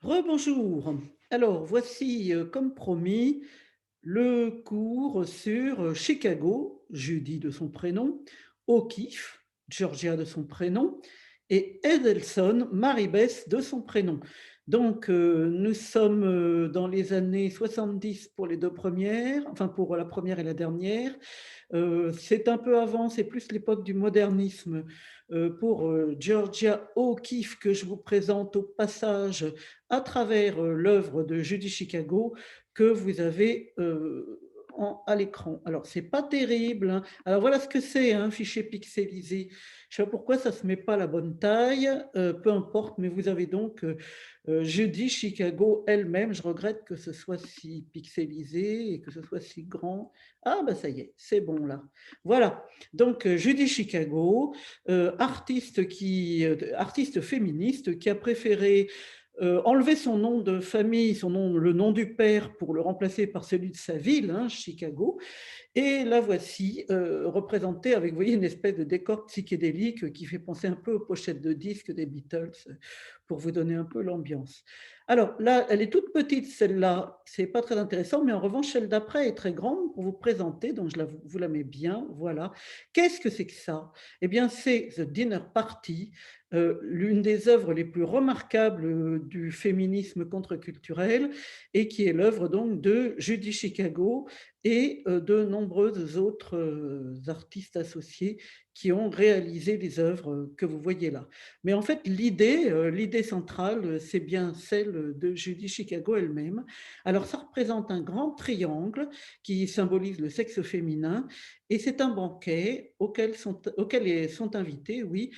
Rebonjour. Alors, voici, comme promis, le cours sur Chicago, Judy de son prénom, O'Keeffe, Georgia de son prénom, et Edelson, Maribeth de son prénom. Donc, nous sommes dans les années 70 pour les deux premières, enfin pour la première et la dernière. C'est un peu avant, c'est plus l'époque du modernisme pour Georgia O'Keeffe que je vous présente au passage à travers l'œuvre de Judy Chicago que vous avez à l'écran. Alors, c'est pas terrible, hein. Alors, voilà ce que c'est un fichier pixelisé. Je sais pas pourquoi ça se met pas à la bonne taille, peu importe, mais vous avez donc Judy Chicago elle-même. Je regrette que ce soit si pixelisé et que ce soit si grand. Ah, ben ça y est, c'est bon là. Voilà. Donc, Judy Chicago, artiste féministe qui a préféré enlever son nom de famille, le nom du père pour le remplacer par celui de sa ville, hein, Chicago. Et la voici représentée avec, vous voyez, une espèce de décor psychédélique qui fait penser un peu aux pochettes de disques des Beatles pour vous donner un peu l'ambiance. Alors là, elle est toute petite, celle-là, c'est pas très intéressant, mais en revanche, celle d'après est très grande pour vous présenter, donc vous la mets bien, voilà. Qu'est-ce que c'est que ça? Eh bien, c'est The Dinner Party, l'une des œuvres les plus remarquables du féminisme contre-culturel et qui est l'œuvre donc de Judy Chicago et de nombreuses autres artistes associés qui ont réalisé les œuvres que vous voyez là. Mais en fait, l'idée centrale, c'est bien celle de Judy Chicago elle-même. Alors, ça représente un grand triangle qui symbolise le sexe féminin et c'est un banquet auquel sont invités, oui,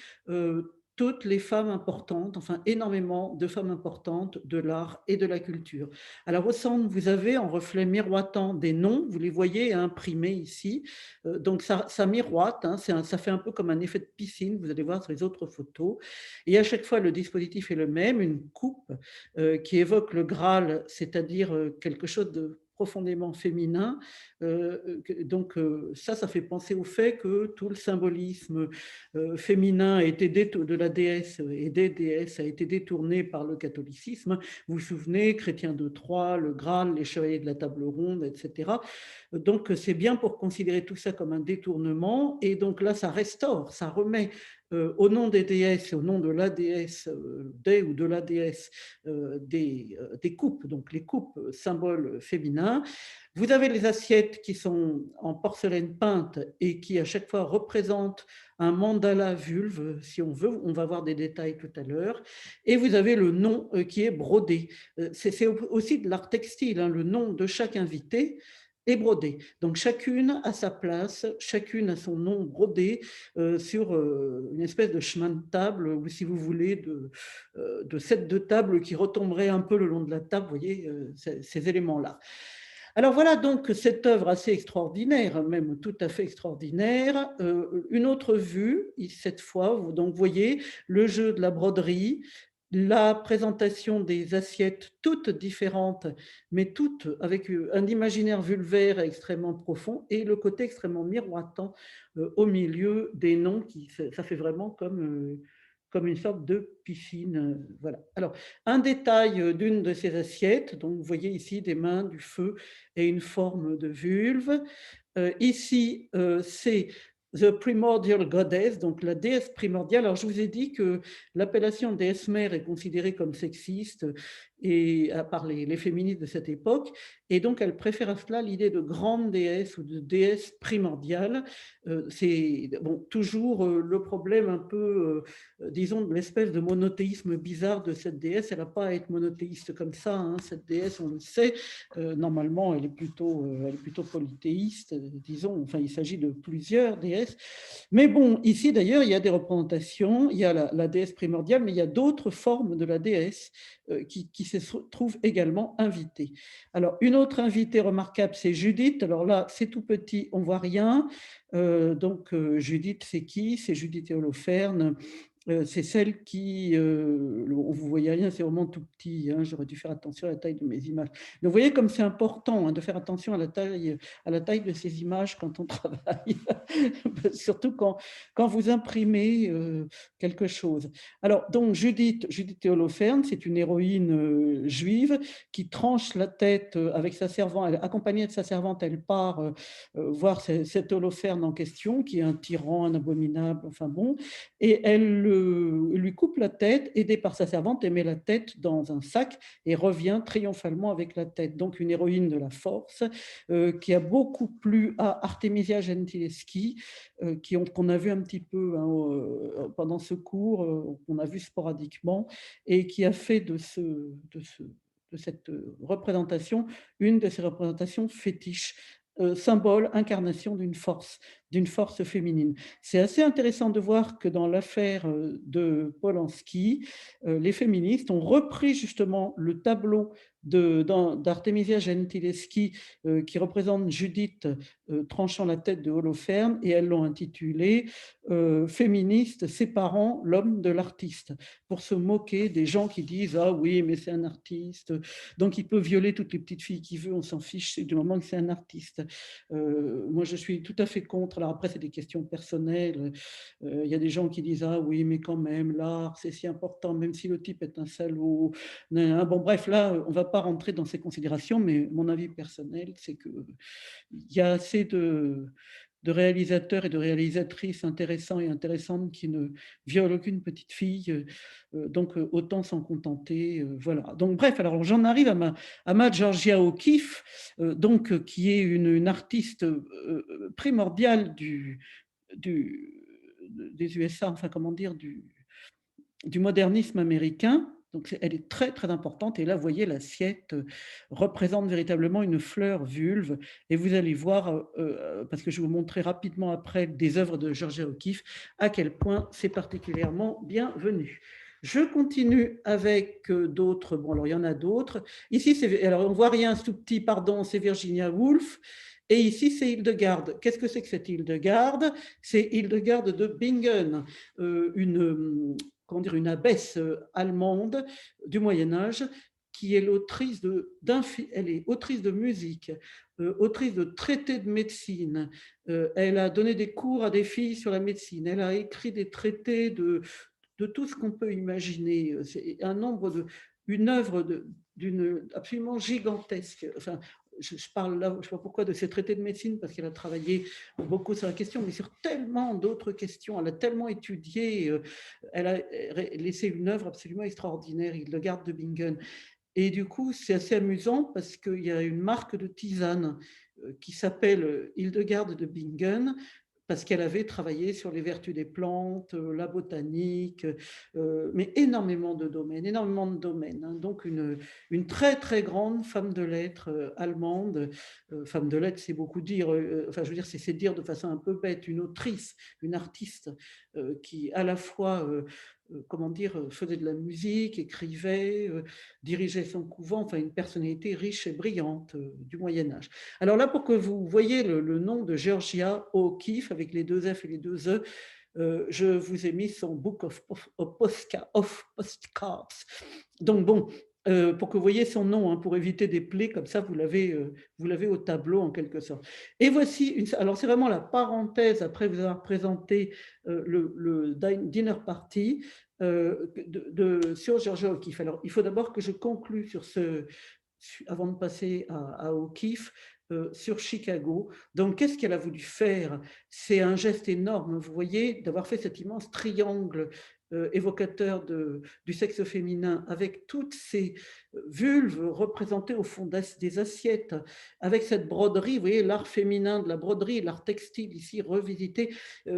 toutes les femmes importantes, enfin énormément de femmes importantes de l'art et de la culture. Alors au centre, vous avez en reflet miroitant des noms, vous les voyez imprimés ici. Donc ça miroite, hein, ça fait un peu comme un effet de piscine, vous allez voir sur les autres photos. Et à chaque fois, le dispositif est le même, une coupe qui évoque le Graal, c'est-à-dire quelque chose de profondément féminin. Donc ça fait penser au fait que tout le symbolisme féminin a été de la déesse et des déesses a été détourné par le catholicisme. Vous vous souvenez, Chrétien de Troyes, le Graal, les chevaliers de la table ronde, etc. Donc c'est bien pour considérer tout ça comme un détournement. Et donc là, ça restaure, ça remet au nom des déesses, au nom de la déesse, des ou de la déesse, des coupes, donc les coupes, symboles féminins. Vous avez les assiettes qui sont en porcelaine peinte et qui à chaque fois représentent un mandala vulve, si on veut. On va voir des détails tout à l'heure. Et vous avez le nom qui est brodé. C'est aussi de l'art textile, hein. Le nom de chaque invité est brodé. Donc chacune a sa place, chacune a son nom brodé sur une espèce de chemin de table, ou si vous voulez, de set de table qui retomberait un peu le long de la table, vous voyez, ces éléments-là. Alors voilà donc cette œuvre assez extraordinaire, même tout à fait extraordinaire. Une autre vue, cette fois, donc vous voyez le jeu de la broderie, la présentation des assiettes toutes différentes, mais toutes avec un imaginaire vulvaire extrêmement profond et le côté extrêmement miroitant au milieu des noms, ça fait vraiment comme une sorte de piscine. Voilà. Alors, un détail d'une de ces assiettes, donc vous voyez ici des mains, du feu et une forme de vulve. Ici, c'est The Primordial Goddess, donc la déesse primordiale. Alors, je vous ai dit que l'appellation déesse mère est considérée comme sexiste et par les féministes de cette époque, et donc elle préfère à cela l'idée de grande déesse ou de déesse primordiale. C'est bon, toujours le problème un peu, disons, de l'espèce de monothéisme bizarre de cette déesse. Elle n'a pas à être monothéiste comme ça, hein. Cette déesse, on le sait, normalement, elle est plutôt polythéiste, disons. Enfin, il s'agit de plusieurs déesses. Mais bon, ici, d'ailleurs, il y a des représentations. Il y a la déesse primordiale, mais il y a d'autres formes de la déesse qui se trouvent également invitées. Alors, une autre invitée remarquable, c'est Judith. Alors là, c'est tout petit, on ne voit rien. Donc, Judith, c'est qui? C'est Judith et Holoferne. C'est celle qui, vous voyez rien, c'est vraiment tout petit, hein, j'aurais dû faire attention à la taille de mes images. Mais vous voyez comme c'est important, hein, de faire attention à la taille de ces images quand on travaille, surtout quand vous imprimez, quelque chose. Alors donc Judith et Holoferne, c'est une héroïne, juive qui tranche la tête, avec sa servante, accompagnée de sa servante, elle part, voir cet Holoferne en question qui est un tyran, un abominable, enfin bon, et elle lui coupe la tête, aidée par sa servante, elle met la tête dans un sac et revient triomphalement avec la tête. Donc une héroïne de la force, qui a beaucoup plu à Artemisia Gentileschi, qu'on a vu un petit peu, hein, pendant ce cours, qu'on a vu sporadiquement, et qui a fait de cette représentation une de ses représentations fétiches, symbole, incarnation d'une force féminine. C'est assez intéressant de voir que dans l'affaire, de Polanski, les féministes ont repris justement le tableau d'Artemisia Gentileschi, qui représente Judith, tranchant la tête de Holoferne, et elles l'ont intitulé, Féministe séparant l'homme de l'artiste, pour se moquer des gens qui disent: «Ah oui, mais c'est un artiste, donc il peut violer toutes les petites filles qu'il veut, on s'en fiche du moment que c'est un artiste». Moi je suis tout à fait contre. Alors après c'est des questions personnelles, il y a des gens qui disent: «Ah oui, mais quand même l'art c'est si important, même si le type est un salaud». Bon bref, là, on ne va pas rentrer dans ces considérations, mais mon avis personnel, c'est qu'il y a assez de réalisateurs et de réalisatrices intéressants et intéressantes qui ne violent aucune petite fille, donc autant s'en contenter, voilà. Donc bref, alors j'en arrive à ma Georgia O'Keeffe, donc qui est une artiste, primordiale du des USA, enfin comment dire? Du modernisme américain. Donc elle est très, très importante, et là, vous voyez, l'assiette, représente véritablement une fleur vulve, et vous allez voir, parce que je vais vous montrer rapidement après des œuvres de Georgia O'Keeffe, à quel point c'est particulièrement bienvenu. Je continue avec, d'autres. Bon, alors il y en a d'autres. Ici, alors on voit rien, ce tout petit, pardon, c'est Virginia Woolf, et ici, c'est Hildegarde. Qu'est-ce que c'est que cette Hildegarde? C'est Hildegarde de Bingen, comment dire, une abbesse, allemande du Moyen Âge, qui est elle est autrice de musique, autrice de traités de médecine. Elle a donné des cours à des filles sur la médecine. Elle a écrit des traités de tout ce qu'on peut imaginer. C'est un nombre une œuvre d'une absolument gigantesque. Enfin, je parle là, je ne sais pas pourquoi, de ces traités de médecine, parce qu'elle a travaillé beaucoup sur la question, mais sur tellement d'autres questions. Elle a tellement étudié, elle a laissé une œuvre absolument extraordinaire, Hildegarde de Bingen. Et du coup, c'est assez amusant parce qu'il y a une marque de tisane, qui s'appelle Hildegarde de Bingen, parce qu'elle avait travaillé sur les vertus des plantes, la botanique, mais énormément de domaines, hein. Donc une très, très grande femme de lettres, allemande. Femme de lettres, c'est beaucoup dire, enfin je veux dire, c'est dire de façon un peu bête, une autrice, une artiste, qui à la fois, comment dire, faisait de la musique, écrivait, dirigeait son couvent, enfin une personnalité riche et brillante, du Moyen Âge. Alors là, pour que vous voyez le nom de Georgia O'Keeffe avec les deux F et les deux E, je vous ai mis son Book of Postcards. Donc bon, pour que vous voyez son nom, hein, pour éviter des plaies, comme ça vous l'avez au tableau en quelque sorte. Et voici alors c'est vraiment la parenthèse après vous avoir présenté, le dinner party, sur Georgia O'Keeffe. Alors il faut d'abord que je conclue sur avant de passer à O'Keeffe, sur Chicago. Donc, qu'est-ce qu'elle a voulu faire? C'est un geste énorme, vous voyez, d'avoir fait cet immense triangle, évocateur du sexe féminin, avec toutes ces vulves représentées au fond des assiettes, avec cette broderie, vous voyez, l'art féminin de la broderie, l'art textile ici revisité.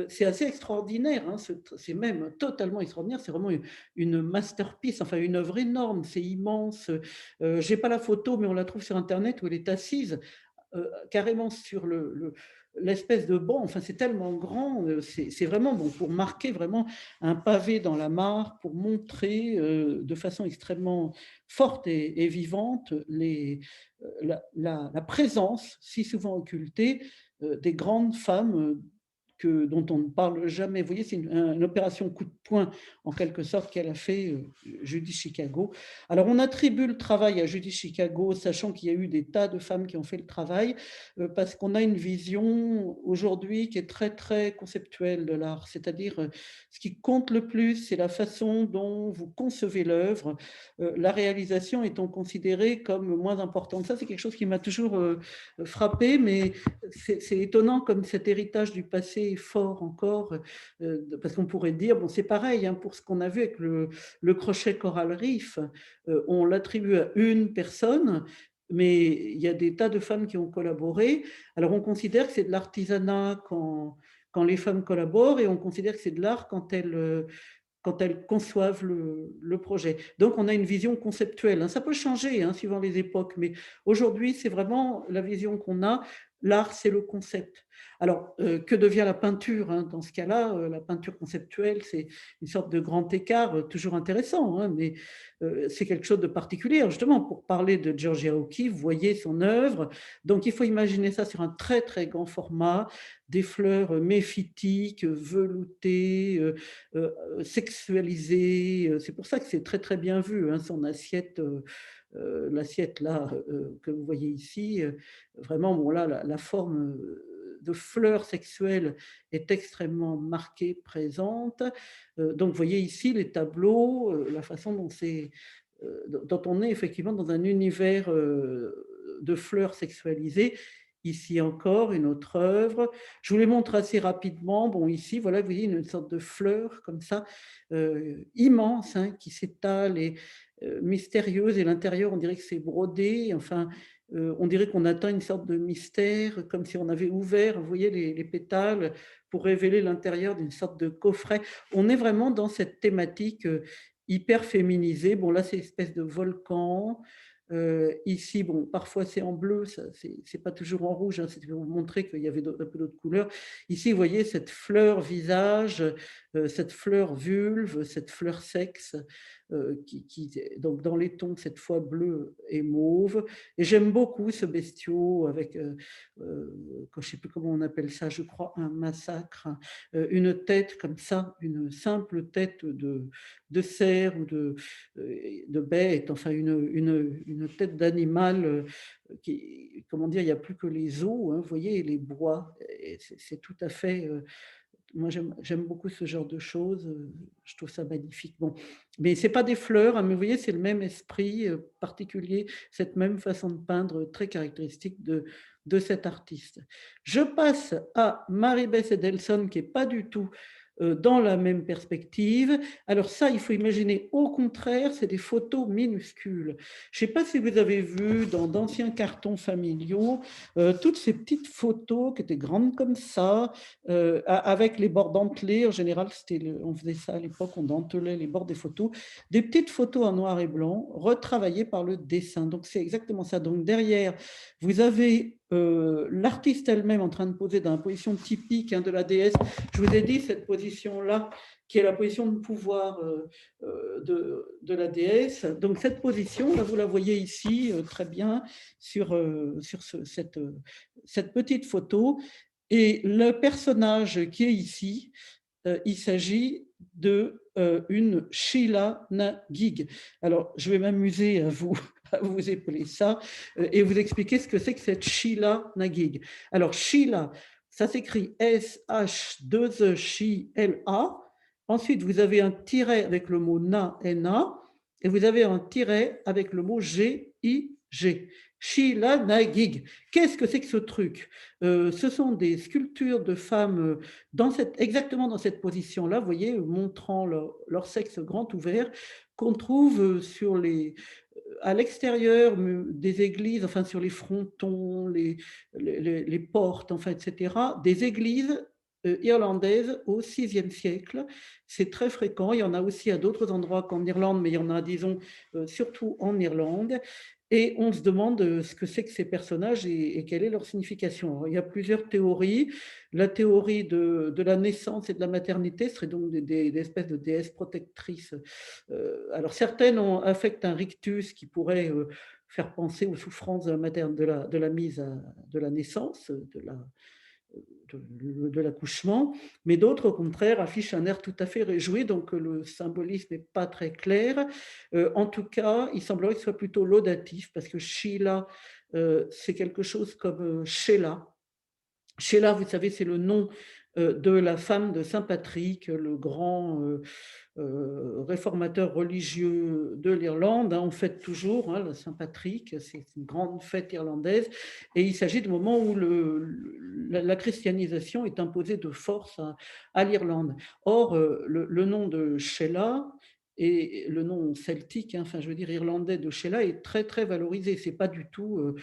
C'est assez extraordinaire, hein, c'est même totalement extraordinaire, c'est vraiment une masterpiece, enfin une œuvre énorme, c'est immense. Je n'ai pas la photo, mais on la trouve sur Internet, où elle est assise, carrément sur l'espèce de banc. Enfin, c'est tellement grand, c'est vraiment bon pour marquer vraiment un pavé dans la mare, pour montrer, de façon extrêmement forte et vivante, la présence si souvent occultée, des grandes femmes, dont on ne parle jamais. Vous voyez, c'est une opération coup de poing, en quelque sorte, qu'elle a fait, Judy Chicago. Alors, on attribue le travail à Judy Chicago, sachant qu'il y a eu des tas de femmes qui ont fait le travail, parce qu'on a une vision aujourd'hui qui est très, très conceptuelle de l'art. C'est-à-dire, ce qui compte le plus, c'est la façon dont vous concevez l'œuvre, la réalisation étant considérée comme moins importante. Ça, c'est quelque chose qui m'a toujours frappé, mais c'est étonnant comme cet héritage du passé est fort encore, parce qu'on pourrait dire, bon, c'est pareil, hein, pour ce qu'on a vu avec le crochet Coral Reef, on l'attribue à une personne, mais il y a des tas de femmes qui ont collaboré. Alors on considère que c'est de l'artisanat quand les femmes collaborent, et on considère que c'est de l'art quand elles conçoivent le projet. Donc, on a une vision conceptuelle, hein. Ça peut changer, hein, suivant les époques, mais aujourd'hui, c'est vraiment la vision qu'on a. L'art, c'est le concept. Alors, que devient la peinture, hein, dans ce cas-là? La peinture conceptuelle, c'est une sorte de grand écart, toujours intéressant, hein, mais c'est quelque chose de particulier. Alors, justement, pour parler de Georgia O'Keeffe, vous voyez son œuvre. Donc, il faut imaginer ça sur un très, très grand format, des fleurs méphitiques, veloutées, sexualisé. C'est pour ça que c'est très très bien vu, hein, son assiette, l'assiette là que vous voyez ici. Vraiment, bon là, la forme de fleurs sexuelles est extrêmement marquée, présente. Donc, vous voyez ici les tableaux, la façon dont dont on est effectivement dans un univers de fleurs sexualisées. Ici encore, une autre œuvre. Je vous les montre assez rapidement. Bon, ici, voilà, vous voyez une sorte de fleur comme ça, immense, hein, qui s'étale et mystérieuse. Et l'intérieur, on dirait que c'est brodé. Enfin, on dirait qu'on atteint une sorte de mystère, comme si on avait ouvert, vous voyez, les pétales pour révéler l'intérieur d'une sorte de coffret. On est vraiment dans cette thématique hyper féminisée. Bon, là, c'est une espèce de volcan. Ici, bon, parfois c'est en bleu, ça, c'est pas toujours en rouge, hein, c'est pour vous montrer qu'il y avait un peu d'autres couleurs. Ici, vous voyez cette fleur visage, cette fleur vulve, cette fleur sexe, donc dans les tons cette fois bleu et mauve. Et j'aime beaucoup ce bestiau avec, je ne sais plus comment on appelle ça, je crois un massacre, hein, une tête comme ça, une simple tête de cerf ou de bête, enfin une tête d'animal qui, comment dire, il n'y a plus que les os, hein, vous voyez, et les bois. C'est tout à fait. Moi, j'aime beaucoup ce genre de choses. Je trouve ça magnifique. Bon, mais c'est pas des fleurs, hein, mais vous voyez, c'est le même esprit particulier, cette même façon de peindre très caractéristique de cet artiste. Je passe à Marie-Beth Edelson, qui est pas du tout dans la même perspective. Alors ça, il faut imaginer, au contraire, c'est des photos minuscules. Je ne sais pas si vous avez vu dans d'anciens cartons familiaux, toutes ces petites photos qui étaient grandes comme ça, avec les bords dentelés. En général, on faisait ça à l'époque, on dentelait les bords des photos. Des petites photos en noir et blanc, retravaillées par le dessin. Donc c'est exactement ça. Donc derrière, vous avez l'artiste elle-même en train de poser dans la position typique, hein, de la déesse. Je vous ai dit, cette position-là, qui est la position de pouvoir de la déesse. Donc cette position, là, vous la voyez ici très bien sur cette petite photo. Et le personnage qui est ici, il s'agit de une Sheila Nagig. Alors, je vais m'amuser à vous épeler ça et vous expliquer ce que c'est que cette Sheila Nagig. Alors, Sheila, ça s'écrit S-H-2-E-C-H-I-L-A. Ensuite, vous avez un tiret avec le mot na, N-A, et vous avez un tiret avec le mot G-I-G. Sheila Nagig. Qu'est-ce que c'est que ce truc? Ce sont des sculptures de femmes exactement dans cette position-là, vous voyez, montrant leur sexe grand ouvert, qu'on trouve à l'extérieur des églises, enfin sur les frontons, les portes, enfin, etc., des églises irlandaises au VIe siècle. C'est très fréquent. Il y en a aussi à d'autres endroits qu'en Irlande, mais il y en a, disons, surtout en Irlande. Et on se demande ce que c'est que ces personnages et quelle est leur signification. Alors, il y a plusieurs théories. La théorie de la naissance et de la maternité serait donc des espèces de déesses protectrices. Alors certaines affectent un rictus qui pourrait faire penser aux souffrances de la mise de la naissance, de l'accouchement, mais d'autres, au contraire, affichent un air tout à fait réjoui, donc le symbolisme n'est pas très clair. En tout cas, il semblerait que ce soit plutôt laudatif, parce que Sheila, c'est quelque chose comme Sheila. Sheila, vous savez, c'est le nom de la femme de Saint Patrick, le grand réformateur religieux de l'Irlande. On fête toujours le Saint-Patrick, c'est une grande fête irlandaise, et il s'agit du moment où la christianisation est imposée de force à l'Irlande. Or, le nom de Sheila et le nom celtique, enfin je veux dire irlandais de Sheila est très très valorisé. C'est pas du tout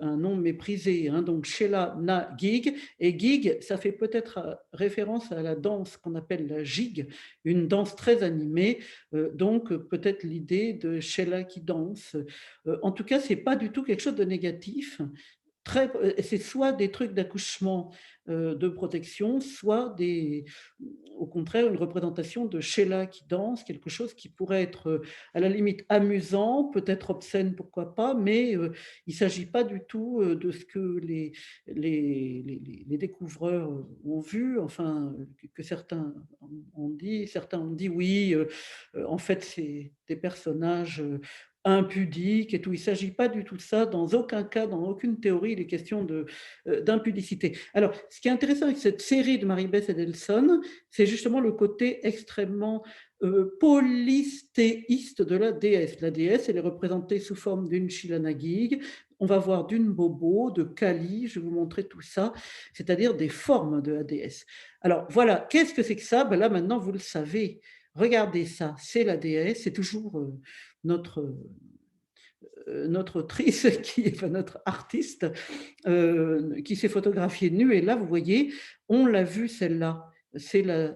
un nom méprisé. Donc Sheila na gig, et gig, ça fait peut-être référence à la danse qu'on appelle la gigue, une danse très animée, donc peut-être l'idée de Sheila qui danse. En tout cas, c'est pas du tout quelque chose de négatif. C'est soit des trucs d'accouchement de protection, soit au contraire une représentation de Sheila qui danse, quelque chose qui pourrait être à la limite amusant, peut-être obscène, pourquoi pas, mais il ne s'agit pas du tout de ce que les découvreurs ont vu, enfin, que certains ont dit oui, en fait c'est des personnages impudique et tout. Il ne s'agit pas du tout de ça, dans aucun cas, dans aucune théorie, il est question d'impudicité. Alors, ce qui est intéressant avec cette série de Mary-Beth Edelson, c'est justement le côté extrêmement polysthéiste de la déesse. La déesse, elle est représentée sous forme d'une Shilanagig. On va voir d'une Bobo, de Kali, je vais vous montrer tout ça, c'est-à-dire des formes de la déesse. Alors voilà, qu'est-ce que c'est que ça? Là maintenant vous le savez. Regardez ça, c'est la déesse, c'est toujours notre, notre autrice, enfin, notre artiste, qui s'est photographiée nue. Et là, vous voyez, on l'a vue celle-là. C'est la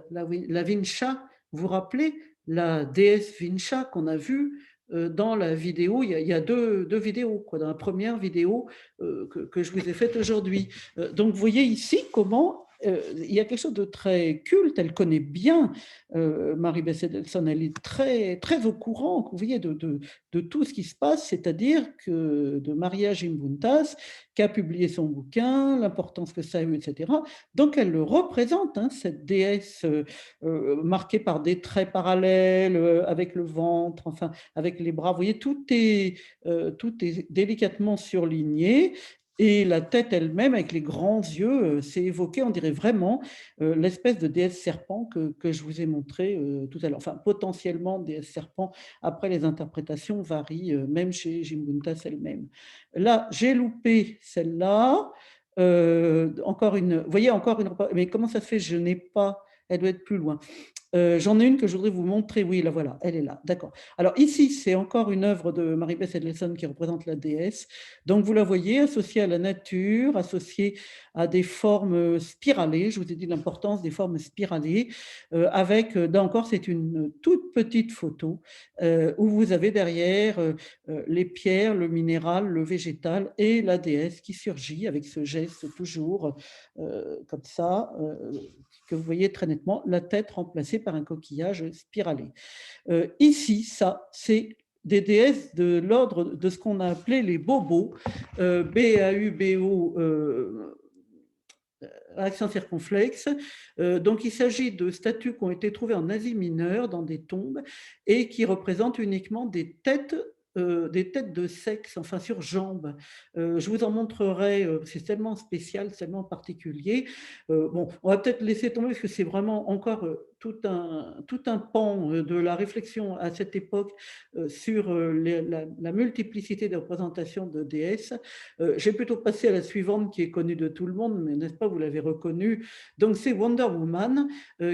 Vincha. Vous vous rappelez la déesse Vincha qu'on a vue dans la vidéo, il y a deux vidéos. Dans la première vidéo que je vous ai faite aujourd'hui. Donc, vous voyez ici comment il y a quelque chose de très culte. Elle connaît bien Mary-Beth Edelson. Elle est très, très au courant, vous voyez, de tout ce qui se passe, c'est-à-dire que de Maria Gimbutas, qui a publié son bouquin, l'importance que ça a eu, etc. Donc, elle le représente, cette déesse marquée par des traits parallèles, avec le ventre, enfin, avec les bras. Vous voyez, tout est délicatement surligné. Et la tête elle-même, avec les grands yeux, c'est évoqué, on dirait vraiment l'espèce de déesse serpent que je vous ai montré tout à l'heure. Enfin, potentiellement déesse serpent. Après, les interprétations varient, même chez Gimbuntas elle-même. Là, j'ai loupé celle-là. Encore une, vous voyez, encore une. Mais comment ça se fait? Je n'ai pas. Elle doit être plus loin. J'en ai une que je voudrais vous montrer. Oui, la voilà, elle est là. D'accord. Alors ici, c'est encore une œuvre de Mary-Beth Edelson qui représente la déesse. Donc vous la voyez associée à la nature, associée à des formes spiralées. Je vous ai dit l'importance des formes spiralées. Avec, là encore, c'est une toute petite photo où vous avez derrière les pierres, le minéral, le végétal et la déesse qui surgit avec ce geste toujours comme ça. Que vous voyez très nettement, la tête remplacée par un coquillage spiralé. Ici, ça, c'est des déesses de l'ordre de ce qu'on a appelé les bobos, B-A-U-B-O, accent circonflexe. Donc, il s'agit de statues qui ont été trouvées en Asie mineure, dans des tombes, et qui représentent uniquement des têtes de sexe, enfin sur jambes. Je vous en montrerai, c'est tellement spécial, tellement particulier. Bon, on va peut-être laisser tomber parce que c'est vraiment encore tout un pan de la réflexion à cette époque sur la multiplicité des représentations de déesses. J'ai plutôt passé à la suivante qui est connue de tout le monde, mais n'est-ce pas, vous l'avez reconnue. Donc c'est Wonder Woman,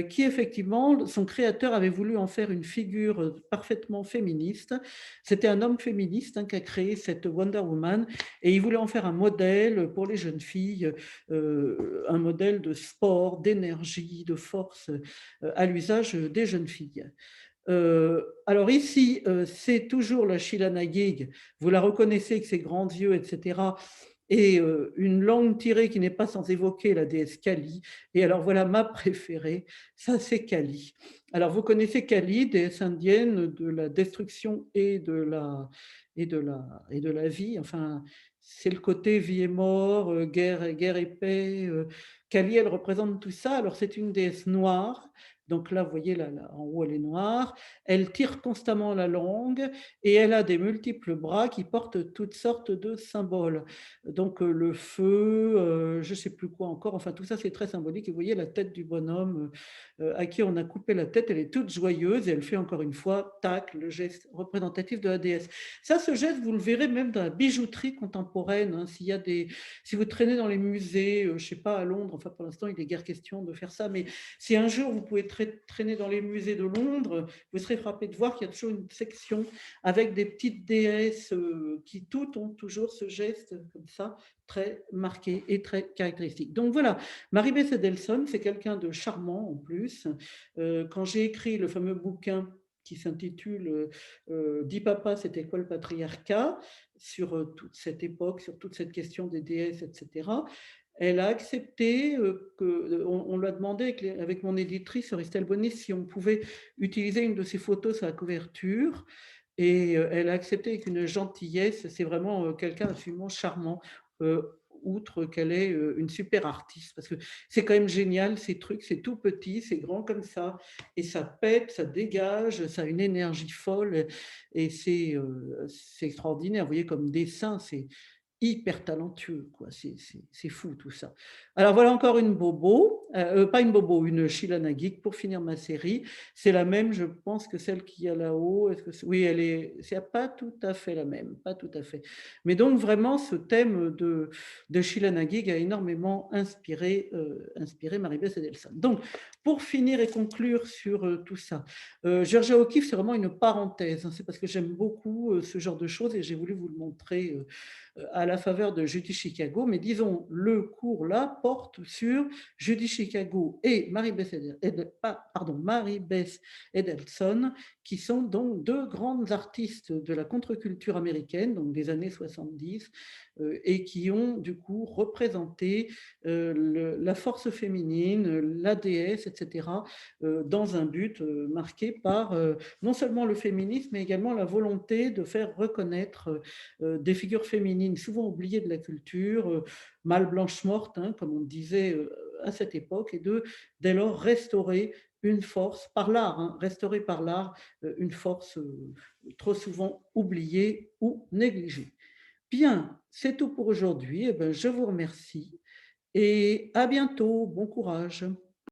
qui effectivement, son créateur avait voulu en faire une figure parfaitement féministe. C'était un homme féministe qui a créé cette Wonder Woman et il voulait en faire un modèle pour les jeunes filles, un modèle de sport, d'énergie, de force à l'usage des jeunes filles. Alors ici, c'est toujours la Sheila na gig. Vous la reconnaissez avec ses grands yeux, etc. et une langue tirée qui n'est pas sans évoquer la déesse Kali. Et alors voilà ma préférée, ça c'est Kali. Alors vous connaissez Kali, déesse indienne de la destruction et de la vie. Enfin, c'est le côté vie et mort, guerre et paix. Kali, elle représente tout ça. Alors c'est une déesse noire. Donc là, vous voyez, là, en haut, elle est noire. Elle tire constamment la langue et elle a des multiples bras qui portent toutes sortes de symboles. Donc le feu, je ne sais plus quoi encore, enfin tout ça c'est très symbolique. Et vous voyez la tête du bonhomme à qui on a coupé la tête, elle est toute joyeuse et elle fait encore une fois, tac, le geste représentatif de la déesse. Ça, ce geste, vous le verrez même dans la bijouterie contemporaine. Hein, si vous traînez dans les musées, je ne sais pas, à Londres, enfin pour l'instant il est guère question de faire ça, mais si un jour vous pouvez traîner dans les musées de Londres, vous serez frappé de voir qu'il y a toujours une section avec des petites déesses qui toutes ont toujours ce geste comme ça, très marqué et très caractéristique. Donc voilà, Marie-Beth Edelson, c'est quelqu'un de charmant en plus. Quand j'ai écrit le fameux bouquin qui s'intitule Dis papa, c'était quoi le patriarcat, sur toute cette époque, sur toute cette question des déesses, etc. Elle a accepté on lui a demandé avec mon éditrice Estelle Bonny si on pouvait utiliser une de ses photos sur la couverture. Et elle a accepté avec une gentillesse. C'est vraiment quelqu'un d'absolument charmant, outre qu'elle est une super artiste. Parce que c'est quand même génial, ces trucs, c'est tout petit, c'est grand comme ça, et ça pète, ça dégage, ça a une énergie folle, et c'est extraordinaire. Vous voyez, comme dessin, c'est hyper talentueux, quoi. C'est fou tout ça. Alors voilà encore une bobo, pas une bobo, une Sheila Naguik pour finir ma série. C'est la même, je pense, que celle qu'il y a là-haut. Oui, c'est pas tout à fait la même, pas tout à fait. Mais donc vraiment, ce thème de Sheila Naguik a énormément inspiré Marie-Beth Edelson. Donc, pour finir et conclure sur tout ça, Georgia O'Keeffe, c'est vraiment une parenthèse. Hein. C'est parce que j'aime beaucoup ce genre de choses et j'ai voulu vous le montrer à la faveur de Judy Chicago, mais disons, le cours là porte sur Judy Chicago et Marie-Beth Edelson, qui sont donc deux grandes artistes de la contre-culture américaine, donc des années 70, et qui ont du coup représenté la force féminine, la déesse, etc., dans un but marqué par non seulement le féminisme, mais également la volonté de faire reconnaître des figures féminines souvent oubliées de la culture, mâle blanche morte, hein, comme on disait à cette époque, et dès lors restaurer une force par l'art, hein, restaurer par l'art une force trop souvent oubliée ou négligée. Bien, c'est tout pour aujourd'hui. Eh ben, je vous remercie et à bientôt. Bon courage.